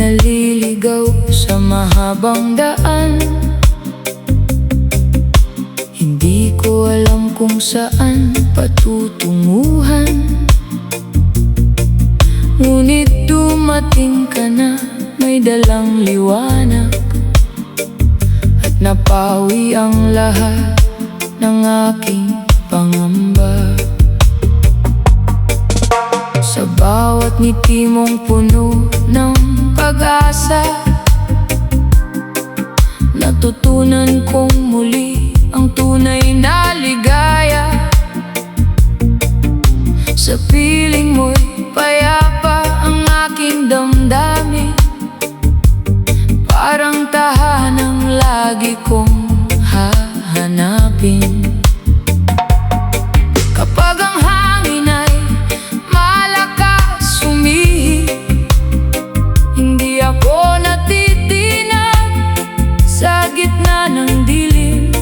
naliligaw sa mahabang daan. Hindi ko alam kung saan patutunguhan, ngunit dumating ka na, may dalang liwanag, at napawi ang lahat ng aking pangamba. Sa bawat ngiti mong puno ng pag-asa, natutunan kong muli ang tunay na ligaya. Sa piling mo'y payapa ang aking damdamin, parang tahanang lagi kong hahanapin. Kapag ang hangin ay malakas humihip, hindi ako natitinag sa gitna ng dilim,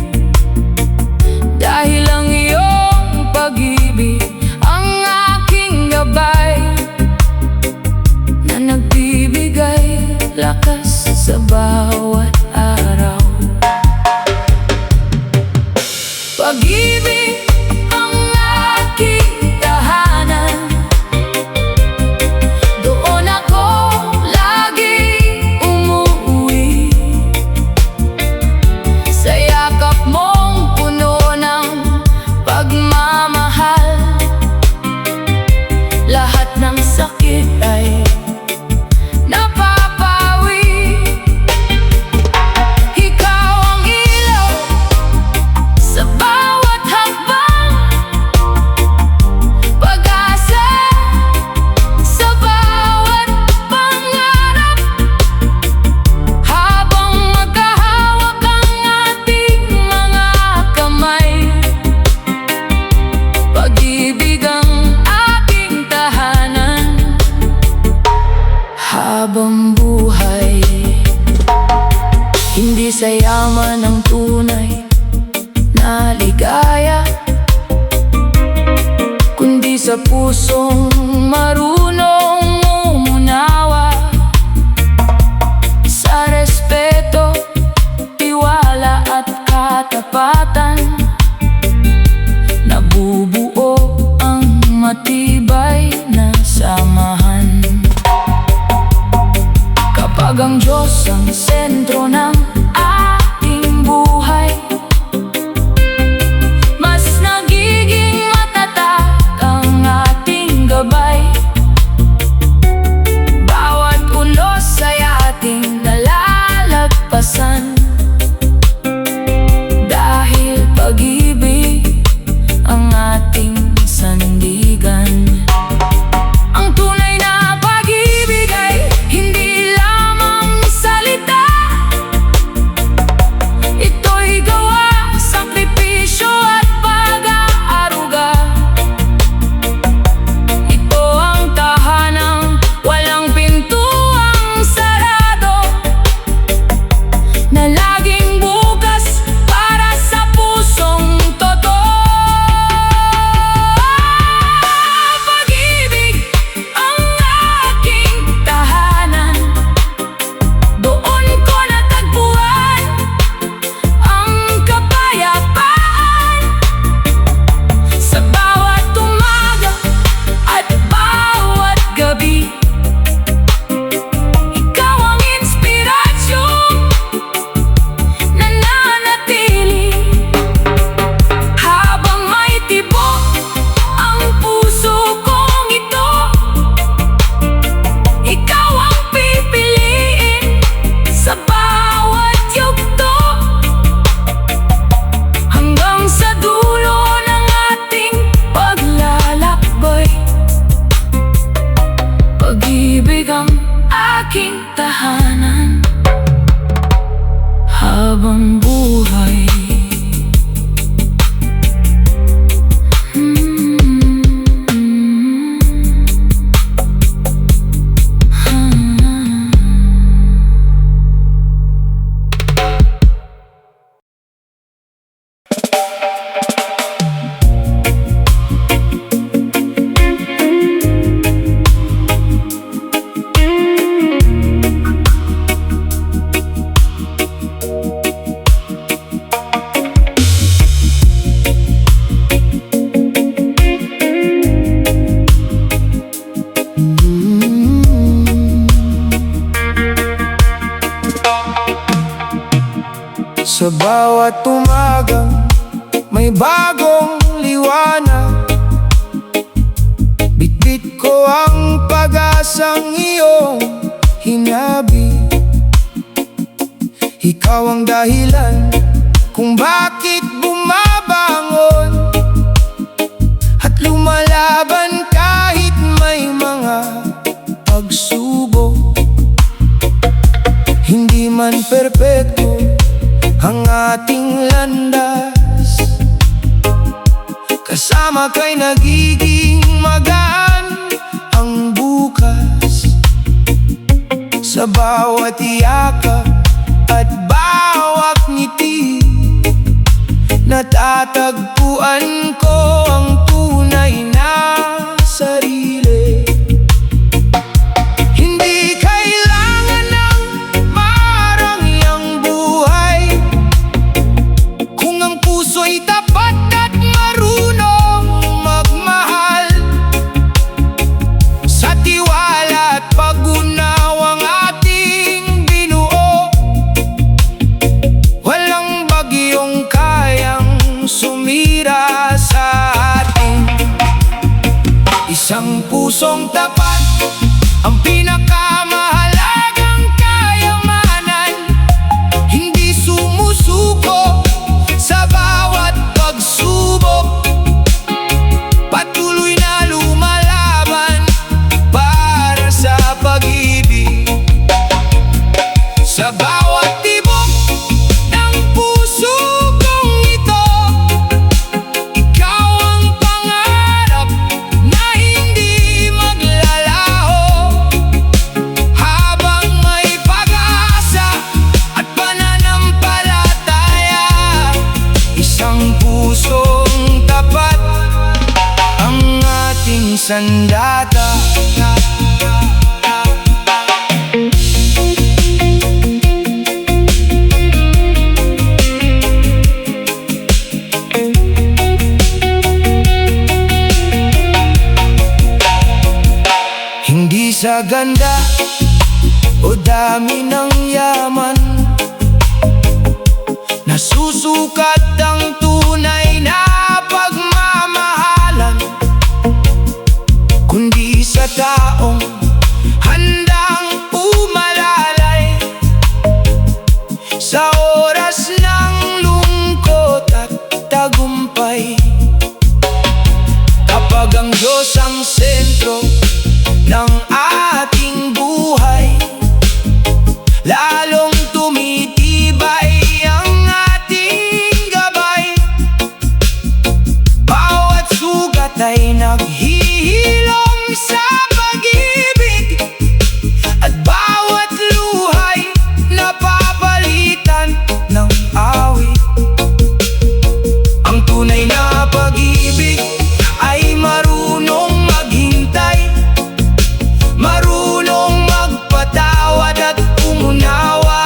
dahil ang iyong pag-ibig ang aking gabay, na nagbibigay lakas sa bawat araw. Pag-ibig ang aking tahanan, doon ako lagi umuwi. Sa yakap mong puno ng pagmamahal, lahat ng sakit ay napapawi. Ikaw ang ilaw sa bawat hakbang, pag-asa sa bawat pangarap. Habang magkahawak ang ating mga kamay, pag-ibig ang aking tahanan habang buhay. Hindi sa yaman ang tunay na ligaya, kundi sa pusong marunong umunawa. Sa respeto, tiwala at katapatan, nabubuo ang matibay na samahan. Kapag ang Diyos ang sentro ng ating buhay, mas nagiging matatag ang ating gabay. Bawat unos ay ating nalalagpasan, dahil pag-ibig ang ating sandigan. Ang tunay na pag-ibig ay hindi lamang salita, ito'y gawa, sakripisyo at pag-aaruga. Ito ang tahanang walang pintuang sarado, na laging bukas para sa pusong totoo. Pag-ibig ang aking tahanan, doon ko natagpuan ang kapayapaan. Sa bawat umaga at bawat gabi, ikaw ang inspirasyon na nananatili. Habang may tibok ang puso kong ito, ikaw ang pipiliin sa bawat yugto, hanggang sa dulo ng ating paglalakbay. Pag-ibig ang aking tahanan habang buhay. Sa bawat umagang may bagong liwanag, bitbit ko ang pag-asang iyong hinabi. Ikaw ang dahilan kung bakit bumabangon at lumalaban kahit may mga pagsubok. Hindi man perpekto ang ating landas, kasama ka'y nagiging magaan ang bukas. Sa bawat yakap at bawat ngiti, natatagpuan ko ang tunay na sarili. Hindi kailangan ng marangyang buhay kung ang puso'y tapat at marunong magmahal. Sa tiwala at pag-unawang ating binuo, walang bagyong kayang sumira sa atin. Isang pusong tapat ang pinakamahalagang kayamanan, hindi sumusuko sa bawat pagsubok, patuloy na lumalaban para sa pag-ibig. Sa bawat tibok ng puso kong ito, ikaw ang pangarap na hindi maglalaho. Habang may pag-asa at pananampalataya, isang pusong tapat ang ating sandata. Hindi sa ganda o dami ng yaman nasusukat ang tunay na pagmamahalan, kundi sa taong handang umalalay sa oras ng lungkot at tagumpay. Kapag ang Diyos ang sentro ng ating buhay, lalong tumitibay ang ating gabay. Bawat sugat ay naghihilom sa pag-ibig, at bawat luhay napapalitan ng awit. Ang tunay na pag-ibig ay marunong maghintay, marunong magpatawad at umunawa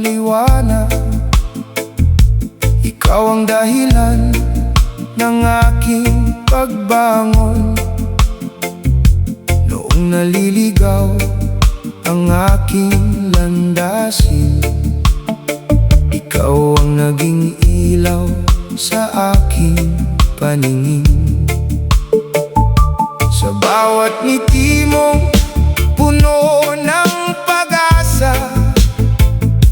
liwanag. Ikaw ang dahilan ng aking pagbangon. Noong naliligaw ang aking landasin, ikaw ang naging ilaw sa aking paningin. Sa bawat ngiti mo, puno ng pag-asa.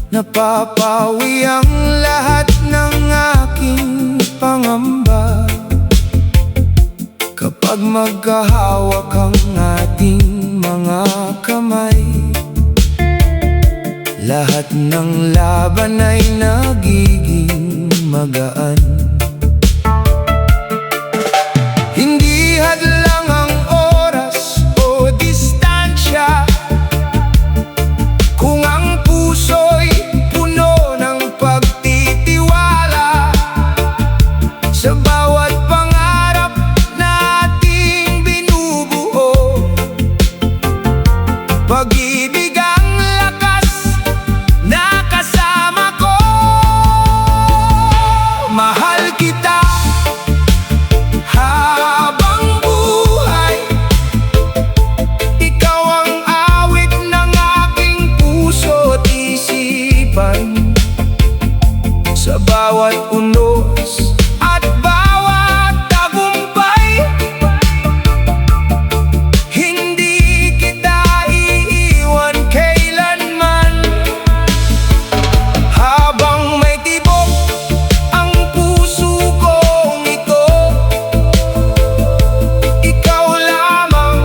Napapawi ang lahat ng aking pangamba. Kapag magkahawak ang ating mga kamay, lahat ng laban ay nagiging magaan. Hindi hadlang ang oras o distansya, kung ang puso'y puno ng pagtitiwala. Sa bawat pangarap nating binubuo, pag-ibig ang lakas na kasama ko. Mahal kita habang buhay. Ikaw ang awit ng aking puso't isipan. Sa bawat unos at bawat tagumpay, hindi kita iiwan kailanman. Habang may tibok ang puso kong ito, ikaw lamang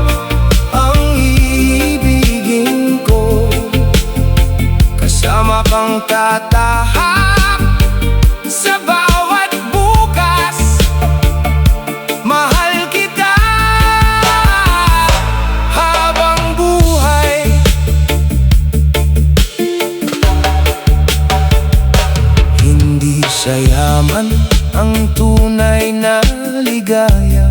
ang iibigin ko. Kasama kang tatahak sa bawat bukas. Mahal kita habang buhay. Hindi sa yaman ang tunay na ligaya,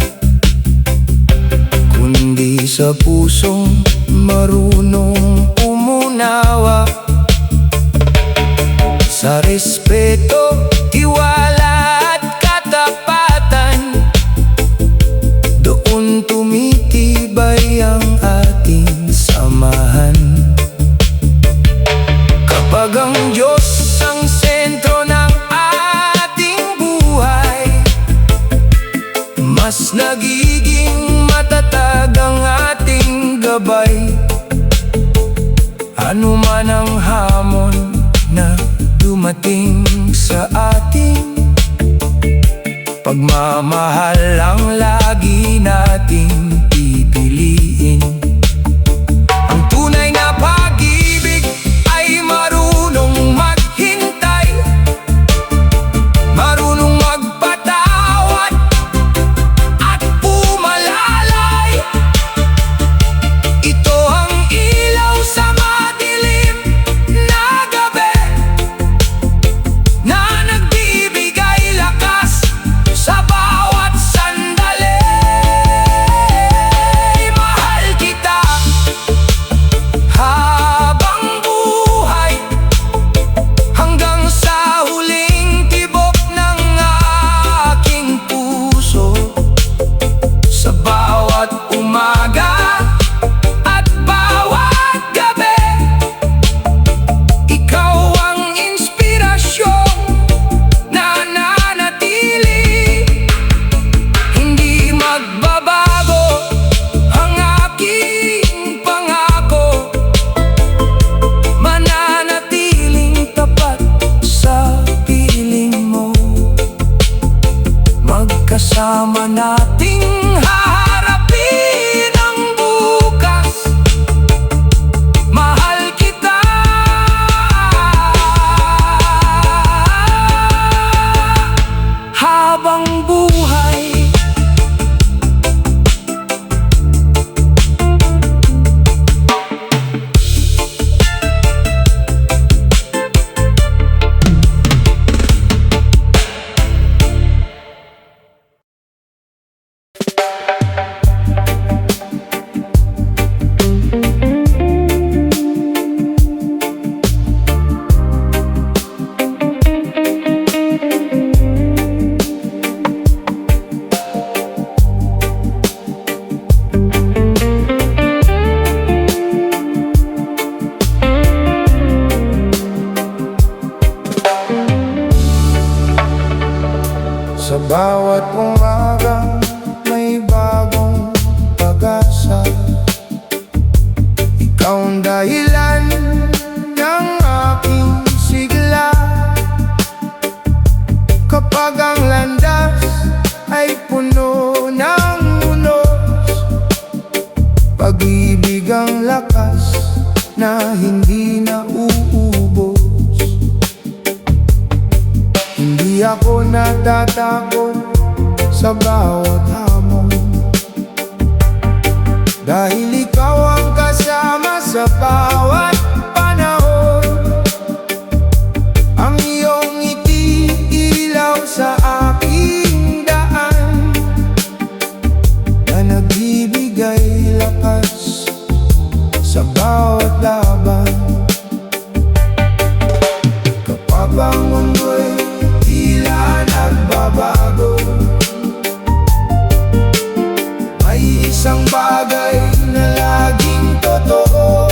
kundi sa pusong marunong umunawa. Sa respeto, tiwala at katapatan, doon tumitibay ang ating samahan. Kapag ang Diyos ang sentro ng ating buhay, mas nagiging matatag ang ating gabay. Ano man ang hamon na dumating sa ating, pagmamahal ang lagi nating pipiliin. Ang tunay na pag-ibig ay marunong maghintay, marunong magpatawad at umalalay. Ito ang ilaw sa madilim na gabi, na nagbibigay lakas sa bawat sandali. Mahal kita bawat umagang may bagong pag-asa. Ikaw ang dahilan ng aking sigla. Kapag ang landas ay puno ng unos, pag-ibig ang lakas na hindi nauubos. Hindi ako natatakot sa bawat hamon, dahil ikaw ang kasama sa bawat panahon. Ang iyong ngiti ilaw sa aking daan, na nagbibigay lakas sa bawat laban. Kapag ang mundo'y tila nagbabago, may isang bagay na laging totoo.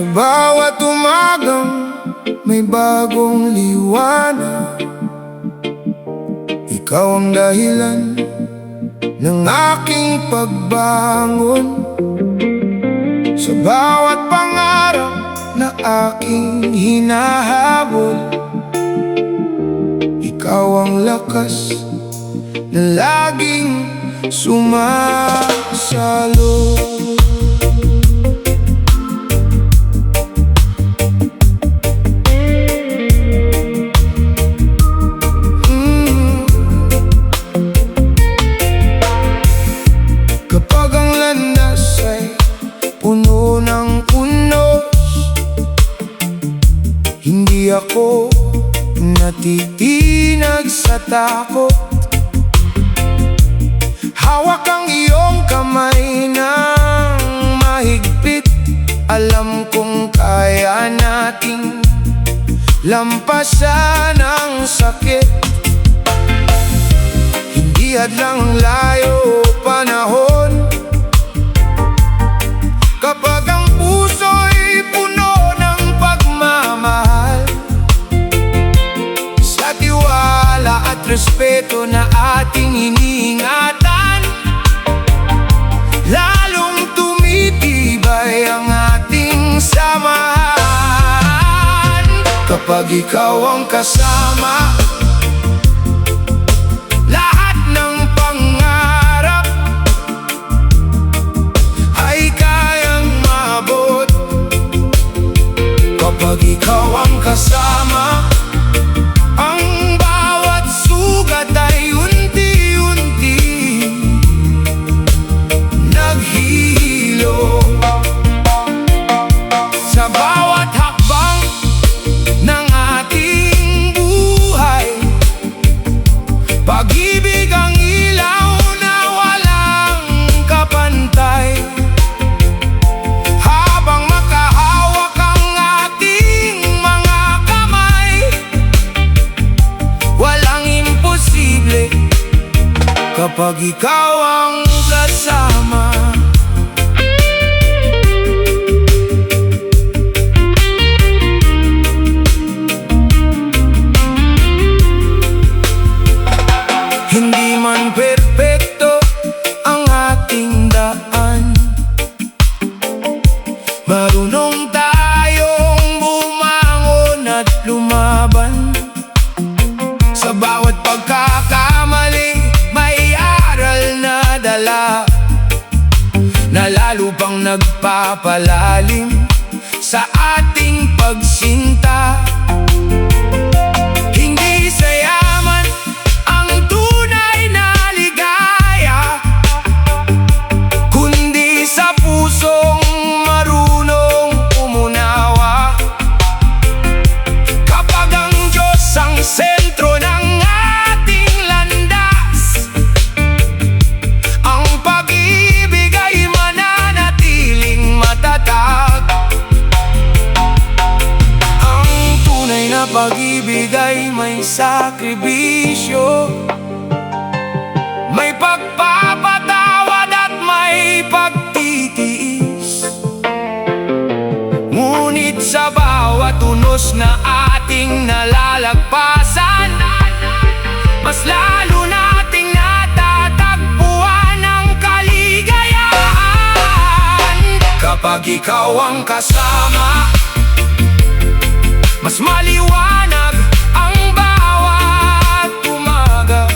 bawat umagang may bagong liwanag. Ikaw ang dahilan ng aking pagbangon. Sa bawat pangarap na aking hinahabol, ikaw ang lakas na laging sumasalo. Kapag ang landas ay puno ng unos, hindi ako natitinag sa takot. Hawak ang iyong kamay ng mahigpit. Alam kong kaya nating lampasan ang sakit. Hindi hadlang layo panahon kapag ang puso'y puno ng pagmamahal. Sa tiwala at respeto na ating iniingatan, lalong tumitibay ang ating samahan. Kapag ikaw ang kasama, lahat ng pangarap ay kayang maabot. Kapag ikaw ang kasama, ang bawat sugat ay unti-unti naghihilo. Sa bawat hakbang ng ating buhay, pag-ibig ang ilaw na walang kapantay. Habang makahawak ang ating mga kamay, walang imposible kapag ikaw ang kasama. Hindi man perpekto ang ating daan, marunong tayong bumangon at lumaban. Sa bawat pagkakamali may aral na dala, na lalo pang nagpapalalim sa ating pagsinta. Hindi sa yaman ang tunay na ligaya, kundi sa pusong marunong umunawa. Kapag ang Diyos ang sentro ng ating landas, ang pag-ibig ay mananatiling matatag. Ang tunay na pag-ibig ay may sakribisyo, may pagpapatawad at may pagtitiis. Ngunit sa bawat unos na ating nalalagpasan, mas lalo nating natatagpuan ang kaligayahan. Kapag ikaw ang kasama, mas maliwanag ang bawat umaga.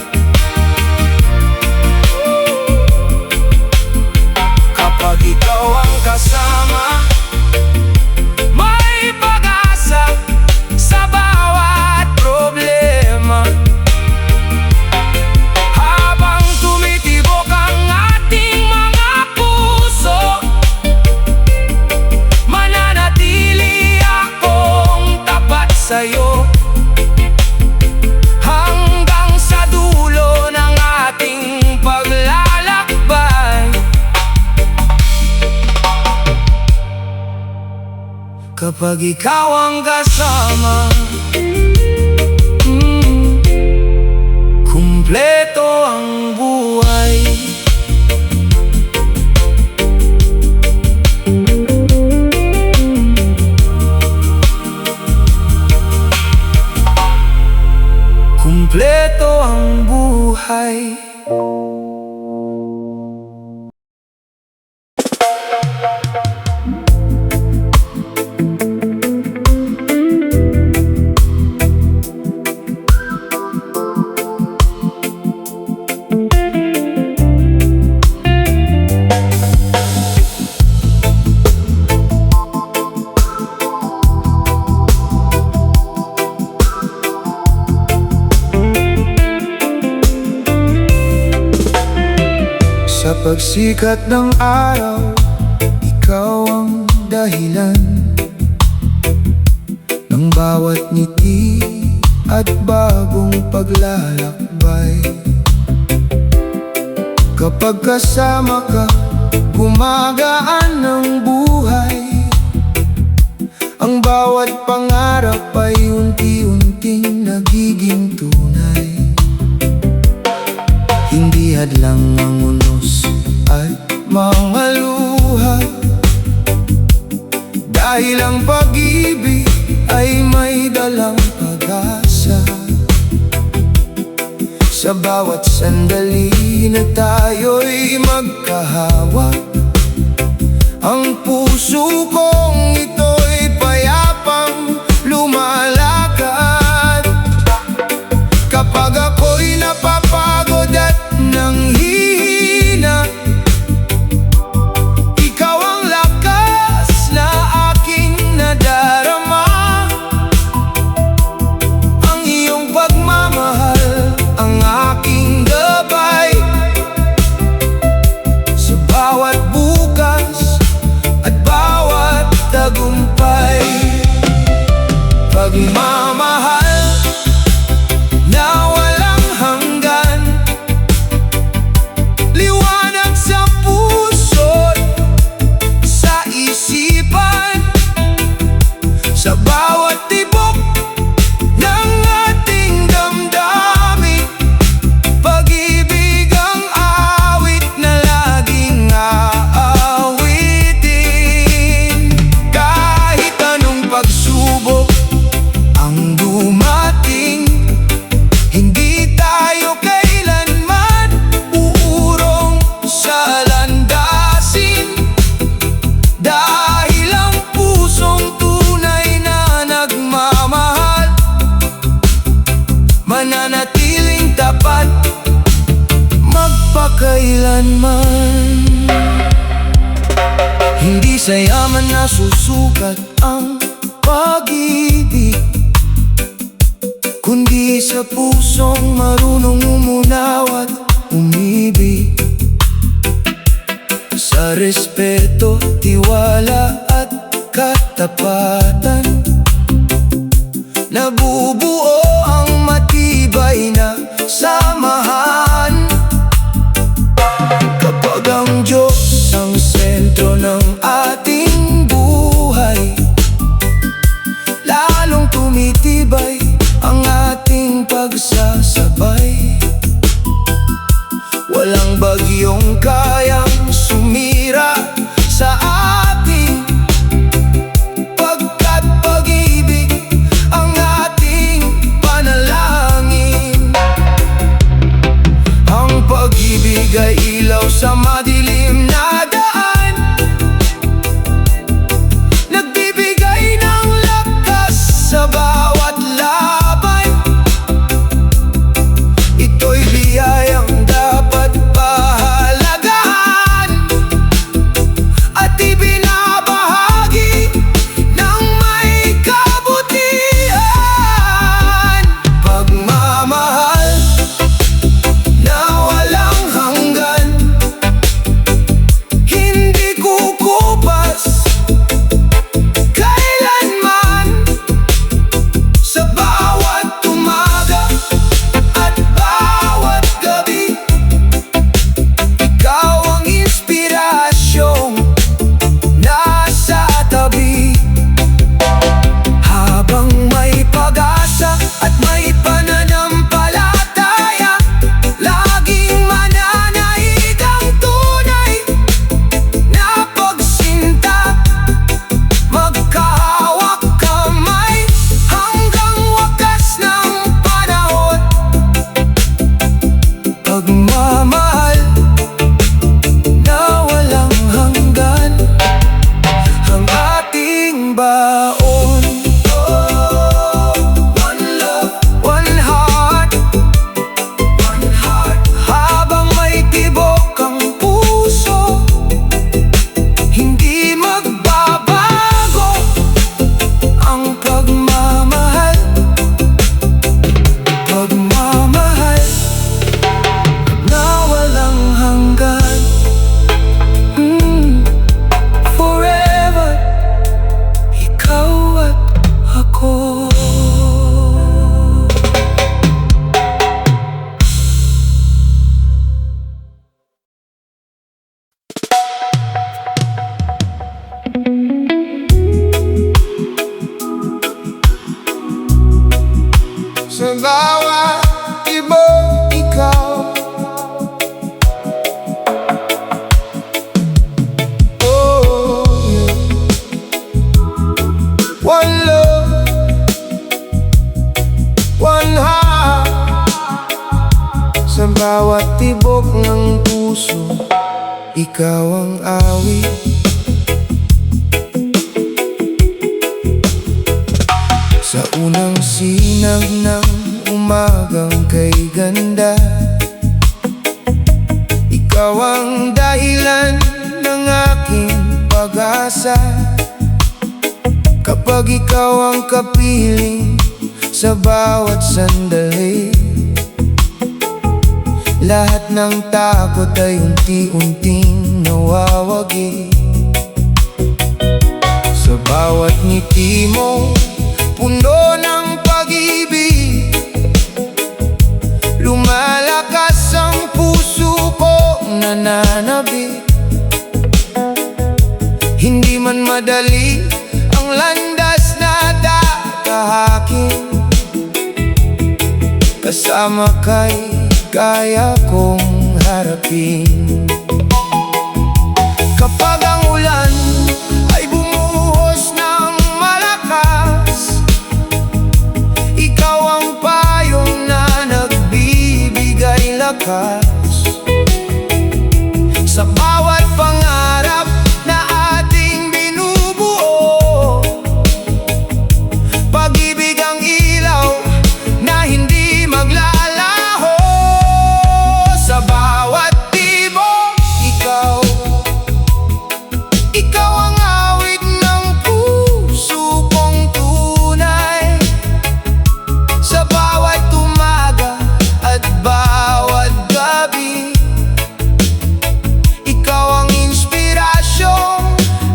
Kapag ikaw ang kasama, may pag-asa sa bawat problema. Habang tumitibok ang ating mga puso, mananatili akong tapat sa'yo hanggang sa dulo ng ating paglalakbay. Kapag ikaw ang kasama, kumpleto ang buhay. pagsikat ng araw, ikaw ang dahilan ng bawat ngiti at bagong paglalakbay. Kapag kasama ka, gumagaan ng buhay. Ang bawat pangarap ay unti-unting nagiging tunay. Hindi hadlang ang unos at mga luha, dahil ang pag-ibig ay may dalang pag-asa. Sa bawat sandali na tayo'y magkahawak, ang puso kong ito'y payapang lumalakad. Kapag ako'y napapagod at nanghihina, ikaw ang lakas na aking nadarama. Ang iyong pagmamahal ang aking gabay sa bawat bukas at bawat tagumpay. Pagmamahal na walang hanggan, liwanag sa puso't sa isipan, sa bawat tibok ng ating damdamin. Pag-ibig ang awit na laging aawitin. Kahit anong pagsubok ang dumating, hindi tayo kailanman uurong sa landasin. Dahil ang pusong tunay na nagmamahal, mananatiling tapat magpakailanman. Hindi sa yaman na susukat ang pag-ibig, kundi sa pusong marunong umunaw at umibig. Sa respeto, tiwala at katapatan, nabubuo ang matibay na samahan. Kapag ang Diyos ang sentro ng ating buhay, lalong tumitibay ang ating pagsasabay. Walang bagyong kayang sumira sa atin, pagkat pag-ibig ang ating panalangin. Ang pag-ibig ay ilaw sa madilim na daan, sa bawat tibok ikaw. Oh, yeah. One love, one heart. Sa bawat tibok ng puso, ikaw ang awit. Sa unang sinag ng umagang kay ganda, ikaw ang dahilan ng aking pag-asa. Kapag ikaw ang kapiling sa bawat sandali, lahat ng takot ay unti-unting nawawagi. Sa bawat ngiti mo, puno ng pag-ibig, lumalakas ang puso ko nananabik. Hindi man madali ang landas na tatahakin, kasama kay kaya kong harapin. Kapag ang ulan ay bumuhos ng malakas, ikaw ang payong na nagbibigay lakas. Sa bawat pangarap na ating binubuo, pag-ibig ang ilaw na hindi maglalaho. Sa bawat tibok ikaw, ikaw ang awit ng puso kong tunay. Sa bawat umaga at bawat gabi, ikaw ang inspirasyong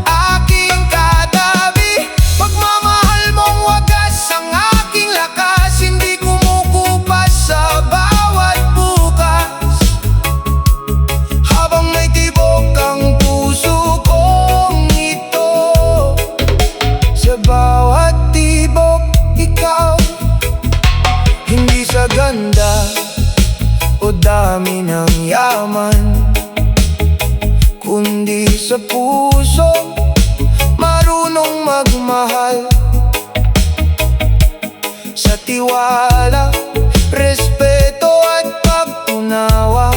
aking katabi. Pagmamahal mong wagas ang aking lakas, hindi kumukupas sa bawat bukas. Habang may tibok ang puso kong ito, sa bawat tibok ikaw. Hindi sa ganda o dami ng yaman, kundi sa puso marunong magmahal. Sa tiwala, respeto at pagtunawa,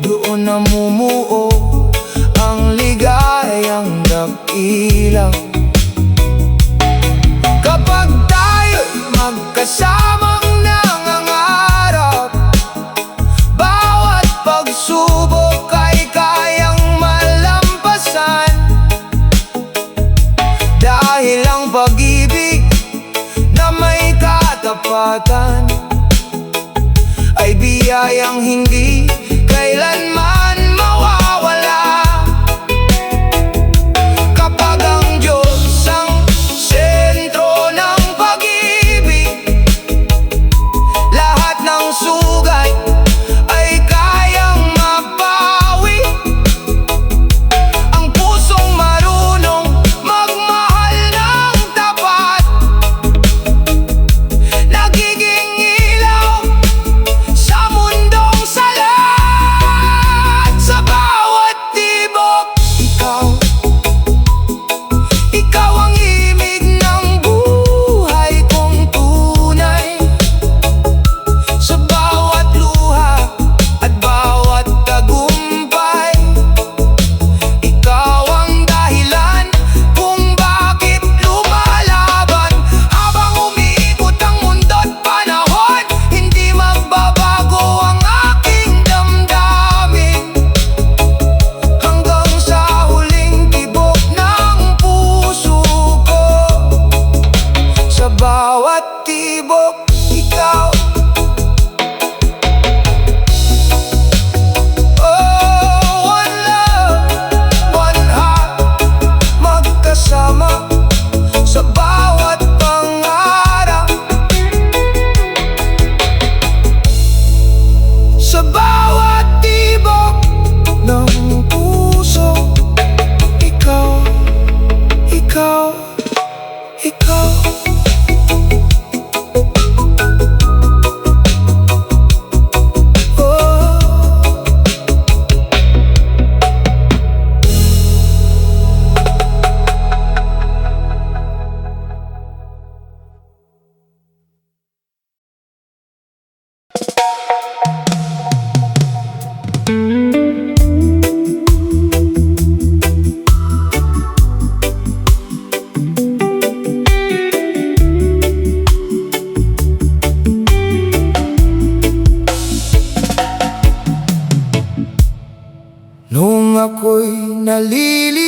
doon namumuo ang ligayang dakilang. Kapag tayo'y magkasamang nangangarap, bawat pagsubok ay kayang malampasan. Dahil ang pag-ibig na may katapatan ay biyayang hindi kailanman mawawala. Kapag ang Diyos ang sentro ng pag-ibig, lahat ng sugat ay kayang mapawi. Ang pusong marunong magmahal ng tapat, nagiging ilaw sa mundong sala.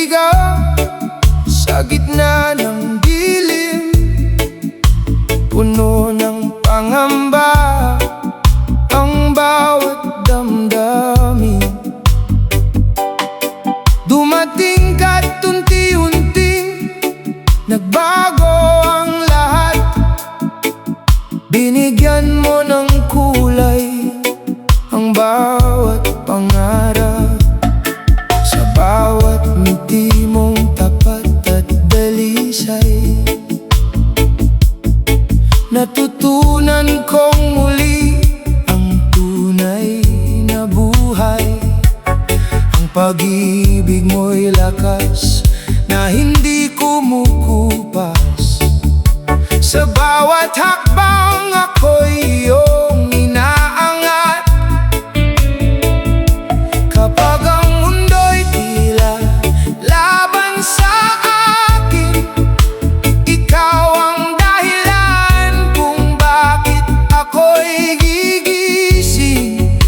nagbibiga sa gitna ng dilim, puno ng pangamba ang bawat damdamin. Dumating ka't unti-unting nagbago ang lahat. Binigyan mo ng kulay ang bawat pangarap. Sa bawat ngiti mong tapat at dalisay, natutunan kong muli ang tunay na buhay. Ang pag-ibig mo'y lakas na hindi kumukupas. Sa bawat hakbang ako'y iyong inaangat. Kapag ang mundo'y tila laban sa akin, ikaw ang dahilan kung bakit ako'y gigising.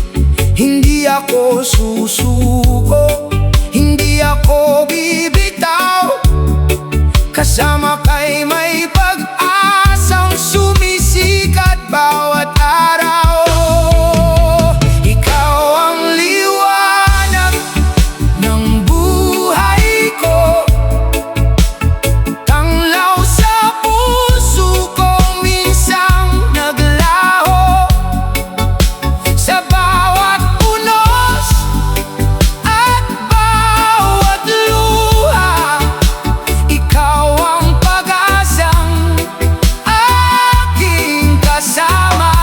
Hindi ako susuko, hindi ako bibitaw. Kasama ka'y may pag-asang sumisikat bawat araw. Ikaw ang liwanag ng buhay ko, tanglaw sa puso kong minsang naglaho. Sa bawat unos at bawat luha, ikaw ang pag-asang aking kasama.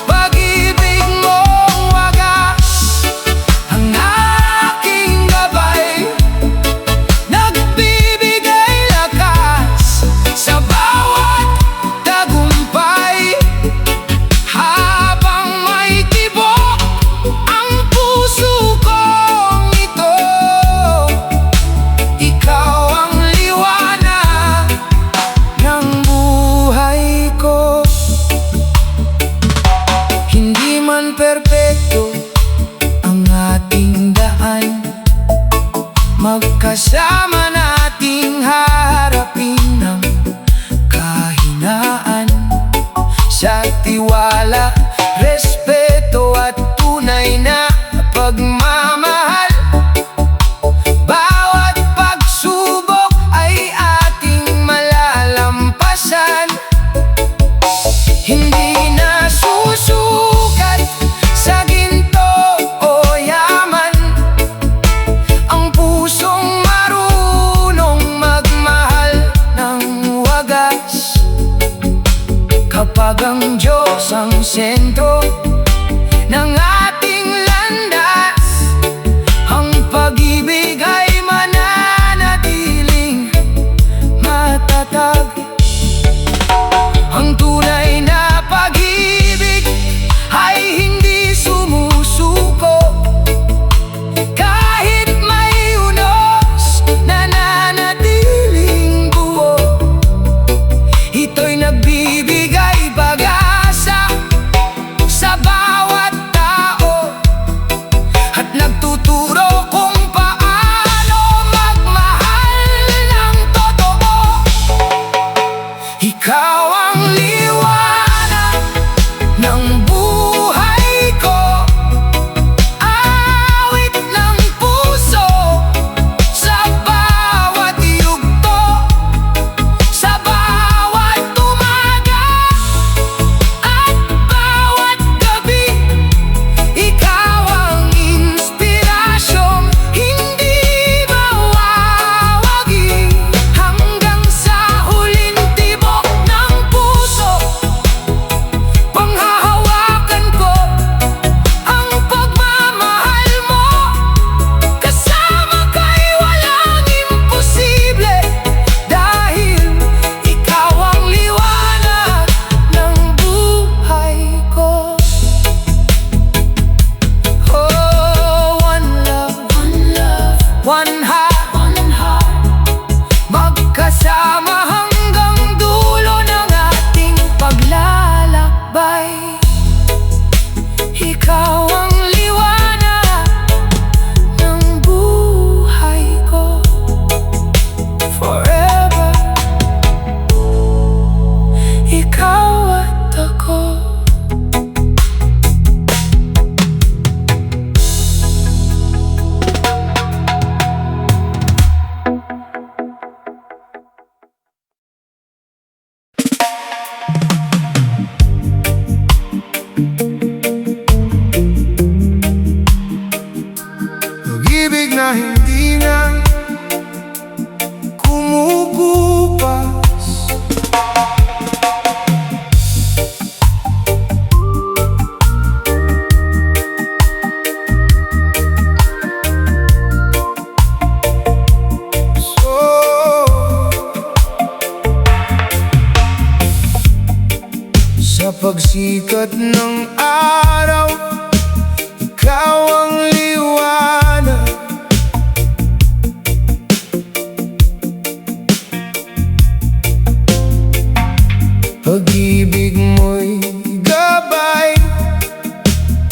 Pag-ibig mong wagas ang aking gabay, nagbibigay lakas sa bawat tagumpay. Habang may tibok ang puso kong ito, ikaw ang liwanag ng buhay ko. Hindi man perpekto ang ating daan, magkasama nating harapin ang kahinaan. Sa tiwala, respeto at tunay na pagmamahal, bawat pagsubok ay ating malalampasan. Hindi na susukat sa ginto o yaman ang pusong marunong magmahal ng wagas. Kapag ang Diyos ang sentro ng ating landas, ang pag-ibig ay mananatiling matatag. Ang tunay na pag-ibig ay hindi sumusuko. Kahit may unos, nananatiling buo. Ito'y nagbibigay pag-asa sa bawat tao at nagtuturo kung paano magmahal ng totoo. Ikaw ang liwanag ng buhay ko, awit ng puso sa bawat yugto. Sa bawat umaga at bawat gabi, ikaw ang inspirasyong hindi mawawagi. Hanggang sa huling tibok ng puso, panghahawakan ko ang pagmamahal mo. Kasama ka'y walang imposible, dahil ikaw ang liwanag ng buhay ko. Oh, one love, one heart, magkasama hanggang dulo ng ating paglalakbay. Ikaw ang liwanag ng buhay ko. pagsikat ng araw, ikaw ang liwanag. Pag-ibig mo'y gabay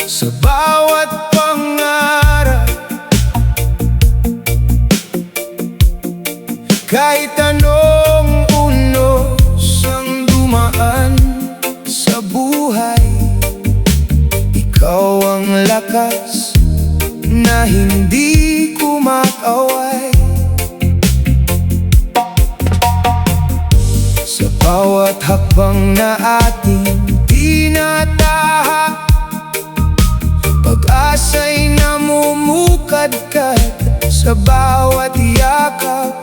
sa bawat pangarap. Kahit anong unos ang dumaan sa buhay, ikaw ang lakas na hindi kumakaway. Sa bawat hakbang na ating tinatahak, pag-asa'y namumukadkad sa bawat yakap.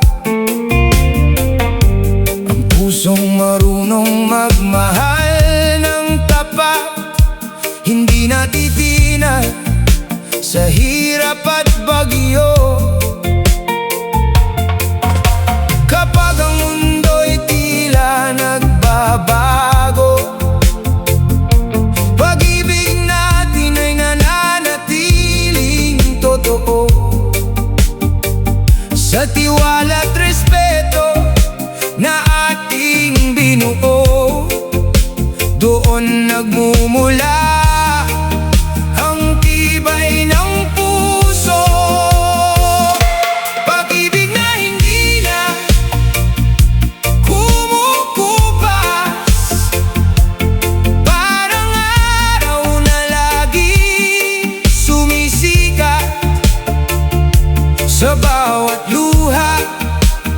Ang pusong marunong magmahal ng tapat, hindi natitina sa hirap at bagyo. Kapag ang mundo'y tila nagbabago, pag-ibig natin ay nananatiling totoo. Sa tiwala at respeto na ating binuo, doon nagmumula ang tibay ng puso. Pag-ibig na hindi na kumukupas, parang araw na laging sumisikat. Sa bawat luha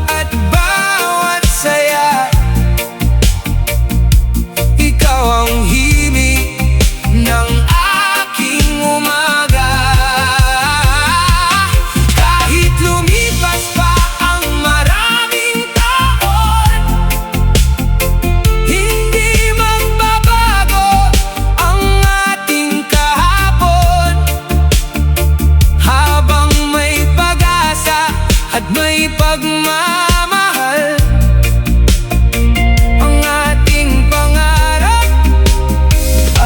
at bawat saya, ikaw ang himig ng aking umaga. Kahit lumipas pa ang maraming taon, hindi magbabago ang ating kahapon. Habang may pag-asa at may pagmamahal, ang ating pangarap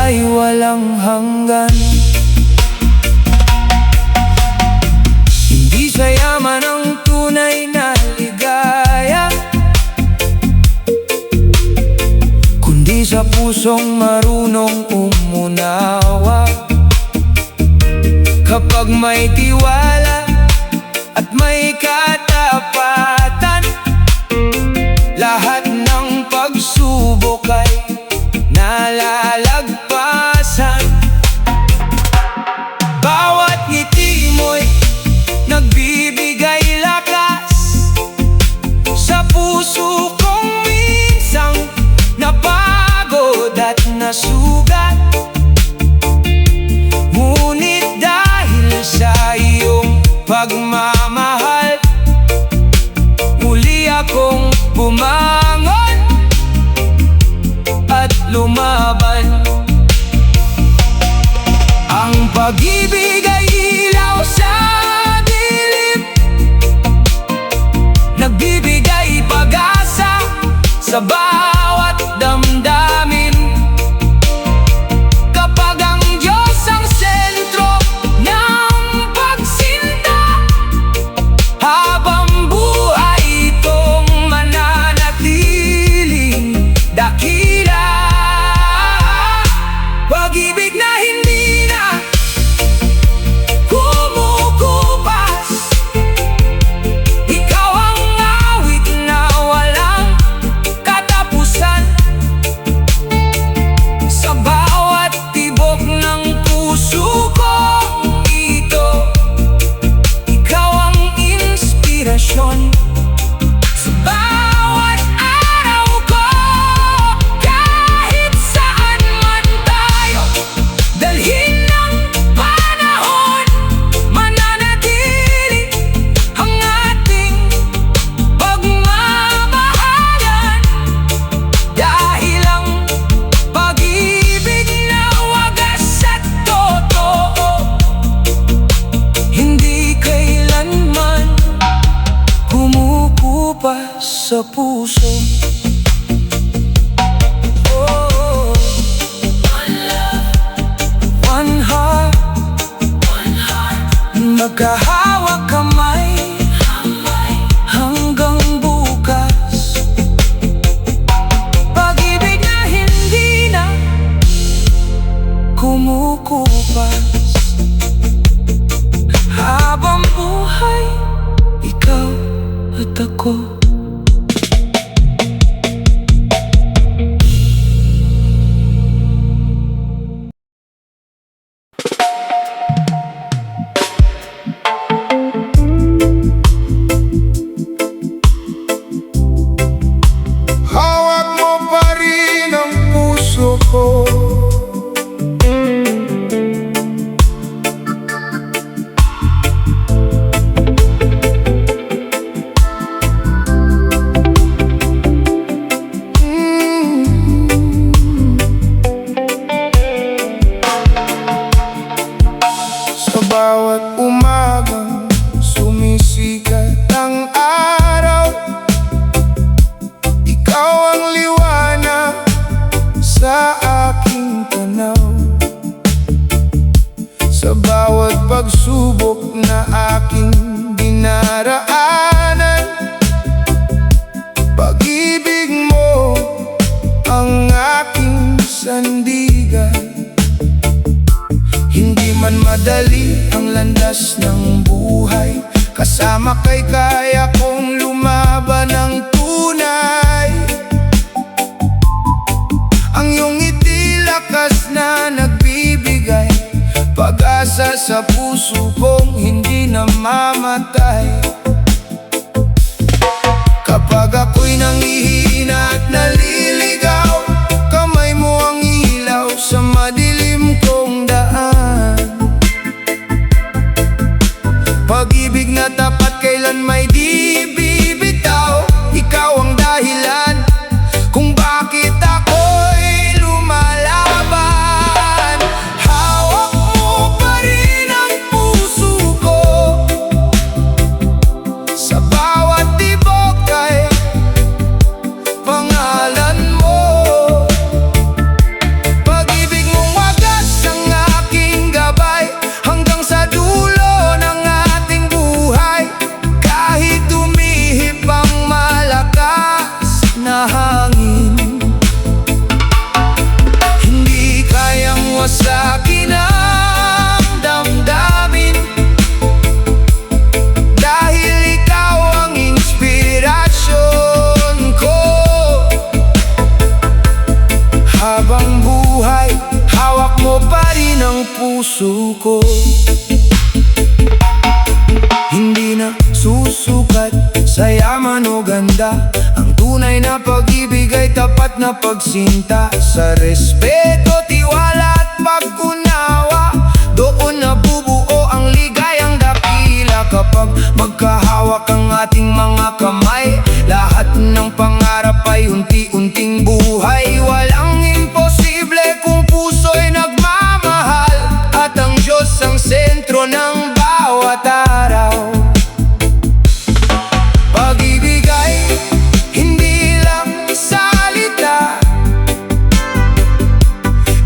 ay walang hanggan. Hindi sa yaman ang tunay na ligaya, kundi sa pusong marunong umunawa. Kapag may tiwala at may katapatan, lahat ng pagsubok ay nalalagpasan. Bawat ngiti mo'y nagbibigay lakas sa puso kong minsang napagod at nasugat. Ngunit dahil sa iyong pagmamahal, muli akong bumangon at lumaban. Ang pag-ibig ay ilaw sa dilim, nagbibigay pag-asa sa bawat damdamin. Kapag ang Diyos ang sentro ng pagsinta, habang buhay itong mananatiling dakila. Pag-ibig na hindi na kumukupas, ikaw ang awit na walang katapusan. Sa bawat tibok ng puso ko ito, ikaw ang inspirasyon. Sa bawat araw ko, kahit saan man tayo dalhin ng panahon, mananatili ang ating pagmamahalan. Dahil ang pag-ibig na wagas at totoo, hindi kailanman kumukupas sa puso. Oh, Magkahawak kamay hanggang bukas. Pag-ibig na hindi na kumukupas. Habang buhay, ikaw at ako. Hawak mo pa rin ang puso ko. Sa bawat umagang sumisikat ang araw, ikaw ang liwanag sa aking tanaw. Sa bawat pagsubok na aking dinaraanan, pag-ibig mo ang aking sandigan. Hindi man madali ang landas ng buhay, kasama kay kaya kong lumaban ng tunay. Ang iyong ngiti lakas na nagbibigay pag-asa sa puso kong hindi namamatay. Kapag ako'y nangihina at naliligaw, kamay mo ang ilaw sa madilim kong daan. Pag-ibig na tapat kailan may di bibitaw. Ikaw ang dahilan kung bakit ako'y lumalaban. Hawak mo pa rin ang puso ko. Sa bawat tibok ay pangalan mo. Pag-ibig mong wagas ang aking gabay hanggang sa dulo ng ating buhay. Kahit tumihip ang malakas na hangin, hindi kayang wasakin ang damdamin. Dahil ikaw ang inspirasyon ko. Habang buhay, hawak mo pa rin ang puso ko. Hindi na susukat sa yaman o ganda, ang tunay na pag-ibig ay tapat na pagsinta. Sa respeto, tiwala at pag-unawa, doon nabubuo ang ligayang dakila. Kapag magkahawak ang ating mga kamay, lahat ng pangarap ay unti-unting buhay. Walang imposible kung puso'y nagmamahal, at ang Diyos ang sentro ng bawat araw. Pag-ibig ay hindi lang salita,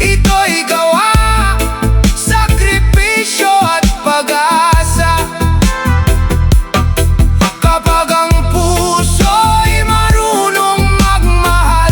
ito'y gawa, sakripisyo at pag-asa. Kapag ang puso'y marunong magmahal,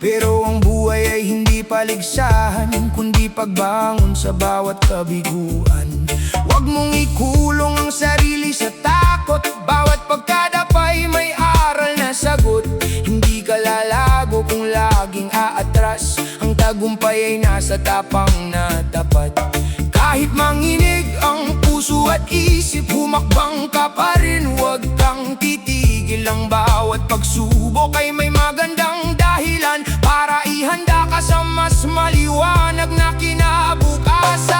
Pero ang buhay ay hindi paligsahan, kundi pagbangon sa bawat kabiguan. Huwag mong ikulong ang sarili sa takot, bawat pagkadapay may aral na sagot. Hindi ka lalago kung laging aatras, ang tagumpay ay nasa tapang na tapat. Kahit manginig ang puso at isip, humakbang ka pa rin, huwag kang titigil. Ang bawat pagsubok ay may magandang dahilan para ihanda ka sa mas maliwanag na kinabukasan.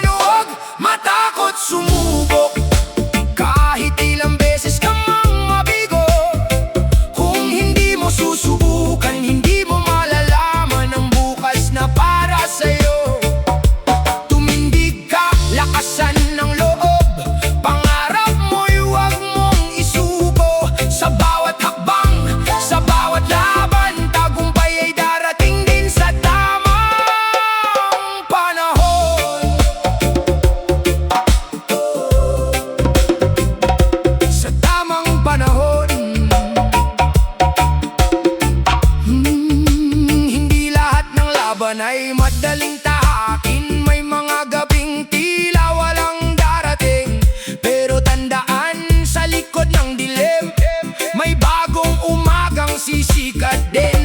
Huwag matakot sumubok, kahit ilang beses ka mang mabigo. Kung hindi mo susubukan, hindi mo malalaman ang bukas na para sa'yo. Tumindig ka, lakasan ng loob, pangarap mo'y huwag mong isuko. Sa bawat hakbang, sa bawat laban, tagumpay ay darating din sa tamang panahon. Sa tamang panahon. Hindi lahat ng laban ay madaling tahakin. May mga gabing tila walang darating, pero tandaan, sa likod ng dilim may bagong umagang sisikat din.